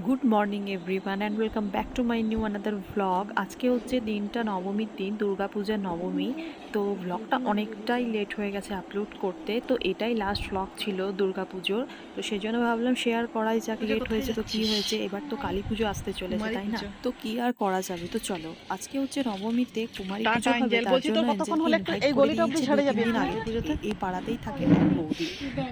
Good morning everyone and welcome back to my new another vlog. আজকে হচ্ছে দিনটা নবমীর দিন, দুর্গাপূজার নবমী। তো ভ্লগটা অনেকটাই লেট হয়ে গেছে আপলোড করতে, তো এটাই লাস্ট ভ্লগ ছিল দুর্গাপুজোর। তো সেই জন্য ভাবলাম শেয়ার করাই যাক। লেট হয়েছে তো কি হয়েছে, এবার তো কালী পুজো আসতে চলেছে, তাই না? তো কি আর করা যাবে। তো চলো, আজকে হচ্ছে নবমীতে কুমারী পুজো হবে, তার জন্য এঞ্জেলকে ইনভাইট করে দিয়েছি 2-3 দিন আগে পুজোতে। এই পাড়াতেই থাকে এক বৌদি,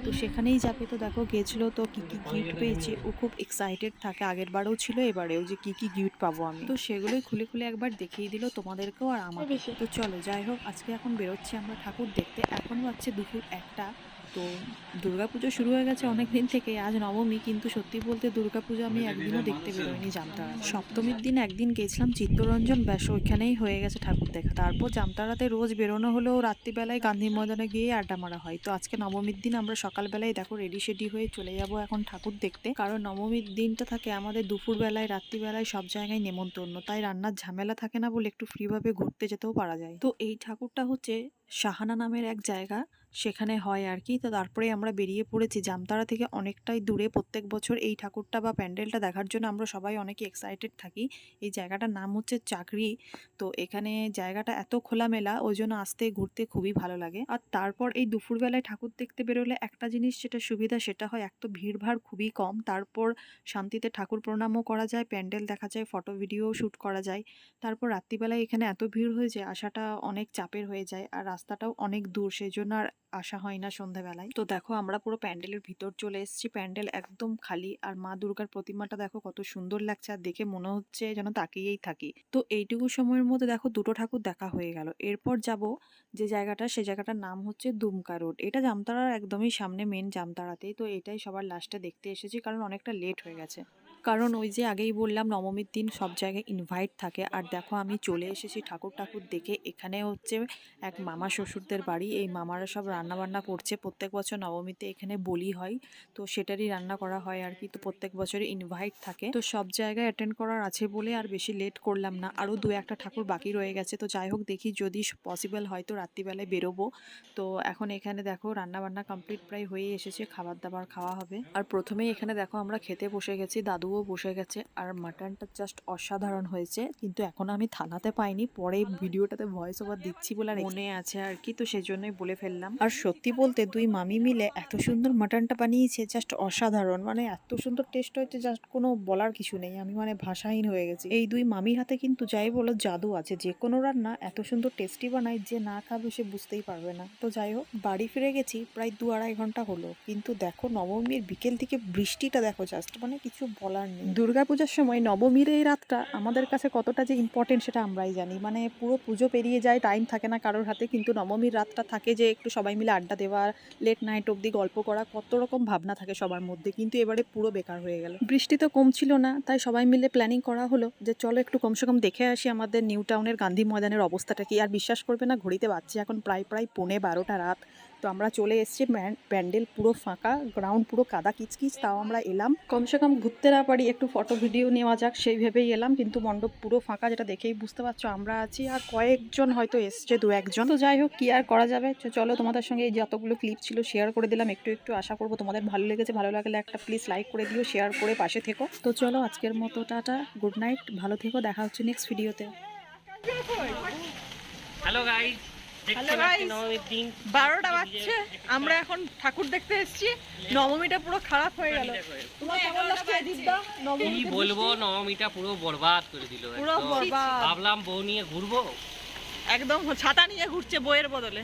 তো সেখানেই যাবে। তো দেখো গেছিলো, তো কি কি গিফট পেয়েছে ও খুব এক্সাইটেড থাকে। আগের বারেও ছিল, এবারেও যে কি কি গিফট পাবো আমি, তো সেগুলোই খুলে খুলে একবার দেখিয়ে দিল তোমাদেরকেও আর আমাকে। তো চলো যাই হোক, আজকে এখন বেরোচ্ছি আমরা ঠাকুর দেখতে। এখন বাজছে দুপুর 1টা। তো দুর্গাপুজো শুরু হয়ে গেছে অনেক দিন থেকে, আজ নবমী, কিন্তু সত্যি বলতে দুর্গাপুজো আমি একদিনও দেখতে বেরোয়নি জামতারা। সপ্তমীর দিন একদিন গেছিলাম চিত্তরঞ্জন, ব্যাস ওইখানেই হয়ে গেছে ঠাকুর দেখা। তারপর জামতারাতে রোজ বেরোনো হলেও রাত্রিবেলায় গান্ধী ময়দানে গিয়ে আড্ডা মারা হয়। তো আজকে নবমীর দিন আমরা সকালবেলায় দেখো রেডি সেডি হয়ে চলে যাব এখন ঠাকুর দেখতে, কারণ নবমীর দিনটা থাকে আমাদের দুপুরবেলায়, রাত্রিবেলায় সব জায়গায় নেমন্তন্ন, তাই রান্নার ঝামেলা থাকে না বলে একটু ফ্রিভাবে ঘুরতে যেতেও পারা যায়। তো এই ঠাকুরটা হচ্ছে সাহানা নামের এক জায়গা, সেখানে হয় আর কি। তো তারপরে আমরা বেরিয়ে পড়েছি জামতারা থেকে অনেকটাই দূরে। প্রত্যেক বছর এই ঠাকুরটা বা প্যান্ডেলটা দেখার জন্য আমরা সবাই অনেকে এক্সাইটেড থাকি। এই জায়গাটার নাম হচ্ছে চাকরি। তো এখানে জায়গাটা এত খোলামেলা, ওই জন্য আসতে ঘুরতে খুবই ভালো লাগে। আর তারপর এই দুপুরবেলায় ঠাকুর দেখতে বেরোলে একটা জিনিস যেটা সুবিধা, সেটা হয় এক তো ভিড়ভাড় খুবই কম, তারপর শান্তিতে ঠাকুর প্রণামও করা যায়, প্যান্ডেল দেখা যায়, ফটো ভিডিও শ্যুট করা যায়। তারপর রাত্রিবেলায় এখানে এত ভিড় হয়ে যায়, আসাটা অনেক চাপের হয়ে যায়, আর রাস্তাটাও অনেক দূর, সেই জন্য আর আসা হয় না সন্ধ্যাবেলায়। তো দেখো আমরা পুরো প্যান্ডেলের ভিতর চলে এসেছি, প্যান্ডেল একদম খালি, আর মা দুর্গার প্রতিমাটা দেখো কত সুন্দর লাগছে, আর দেখে মনে হচ্ছে যেন তাকিয়েই থাকি। তো এইটুকু সময়ের মধ্যে দেখো দুটো ঠাকুর দেখা হয়ে গেল। এরপর যাব যে জায়গাটা, সে জায়গাটার নাম হচ্ছে দুমকা রোড। এটা জামতারার একদমই সামনে, মেন জামতারাতেই। তো এটাই সবার লাস্টে দেখতে এসেছি, কারণ অনেকটা লেট হয়ে গেছে। কারণ ওই যে আগেই বললাম নবমীর দিন সব জায়গায় ইনভাইট থাকে। আর দেখো আমি চলে এসেছি ঠাকুর ঠাকুর দেখে। এখানে হচ্ছে এক মামা শ্বশুরদের বাড়ি, এই মামারা সব রান্না বান্না করছে। প্রত্যেক বছর নবমীতে এখানে বলি হয়, তো সেটারই রান্না করা হয় আর কি। তো প্রত্যেক বছরই ইনভাইট থাকে, তো সব জায়গায় অ্যাটেন্ড করার আছে বলে আর বেশি লেট করলাম না। আরও 2-1টা ঠাকুর বাকি রয়ে গেছে। তো যাই হোক, দেখি যদি পসিবল হয় তো রাত্রিবেলায় বেরোবো। তো এখন এখানে দেখো রান্না বান্না কমপ্লিট প্রায় হয়ে এসেছে, খাবার দাবার খাওয়া হবে। আর প্রথমেই এখানে দেখো আমরা খেতে বসে গেছি, দাদুও বসে গেছে। আর মাটনটা জাস্ট অসাধারণ হয়েছে, কিন্তু এখনো আমি থানাতে পাইনি, পরে ভিডিওটাতে ভয়েস ওভার দিচ্ছি বলে আর মনে আছে আর কি, তো সেই জন্যই বলে ফেললাম। আর সত্যি বলতে দুই মামি মিলে এত সুন্দর মাটনটা বানিয়েছে, জাস্ট অসাধারণ, মানে এত সুন্দর টেস্ট হয়েছে, জাস্ট কোনো বলার কিছু নেই। আমি মানে ভাষাহীন হয়ে গেছি। এই দুই মামির হাতে কিন্তু যাই বলো জাদু আছে, যে কোনো রান্না এত সুন্দর টেস্টি বানায়, যে না খাবে সে বুঝতেই পারবে না। তো যাই হোক, বাড়ি ফিরে গেছি প্রায় 2-2.5 ঘন্টা হলো, কিন্তু দেখো নবমীর বিকেল থেকে বৃষ্টিটা দেখো, জাস্ট মানে কিছু বলার নেই। দুর্গাপূজার সময় নবমীর এই রাতটা আমাদের কাছে কতটা যে ইম্পর্টেন্ট সেটা আমরাই জানি। মানে পুরো পুজো পেরিয়ে যায়, টাইম থাকে না কারোর হাতে, কিন্তু নবমীর রাতটা থাকে যে একটু সবাই মিলে আড্ডা দেওয়া, লেট নাইট অবধি গল্প করা, কত রকম ভাবনা থাকে সবার মধ্যে, কিন্তু এবারে পুরো বেকার হয়ে গেল। বৃষ্টি তো কম ছিল না, তাই সবাই মিলে প্ল্যানিং করা হলো যে চলো একটু কমসে কম দেখে আসি আমাদের নিউ টাউনের গান্ধী ময়দানের অবস্থাটা কি। আর বিশ্বাস করবে না, ঘড়িতে বাজছে এখন প্রায় 12:15 রাত। তো আমরা চলে এসেছি, প্যান্ডেল পুরো ফাঁকা, গ্রাউন্ড পুরো কাদা কিচকিচ, তাও আমরা এলাম কমসে কম ঘুরতে না পারি, একটু ফটো ভিডিও নেওয়া যাক সেই ভেবেই এলাম। কিন্তু মণ্ডপ পুরো ফাঁকা, যেটা দেখেই বুঝতে পারছো আমরা আছি, আর কয়েকজন হয়তো এসছে, 2-1 জন। তো যাই হোক, কি আর করা যাবে। চলো তোমাদের সঙ্গে এই যতগুলো ক্লিপ ছিল শেয়ার করে দিলাম একটু একটু। আশা করবো তোমাদের ভালো লেগেছে, ভালো লাগলে একটা প্লিজ লাইক করে দিও, শেয়ার করে পাশে থেকো। তো চলো আজকের মতো টাটা, গুড নাইট, ভালো থেকো, দেখা হচ্ছে নেক্সট ভিডিওতে। হ্যালো গাইস, হ্যালো গাইস, 12টা বাজছে, আমরা এখন ঠাকুর দেখতে এসেছি। নবমীটা পুরো খারাপ হয়ে গেল। তোমার কেমন লাগছে দীপদা? কি বলবো, নবমীটা পুরো বরবাদ করে দিল। পুরো বরবাদ। ভাবলাম বউ নিয়ে ঘুরবো, একদম ছাতা নিয়ে ঘুরছে বইয়ের বদলে।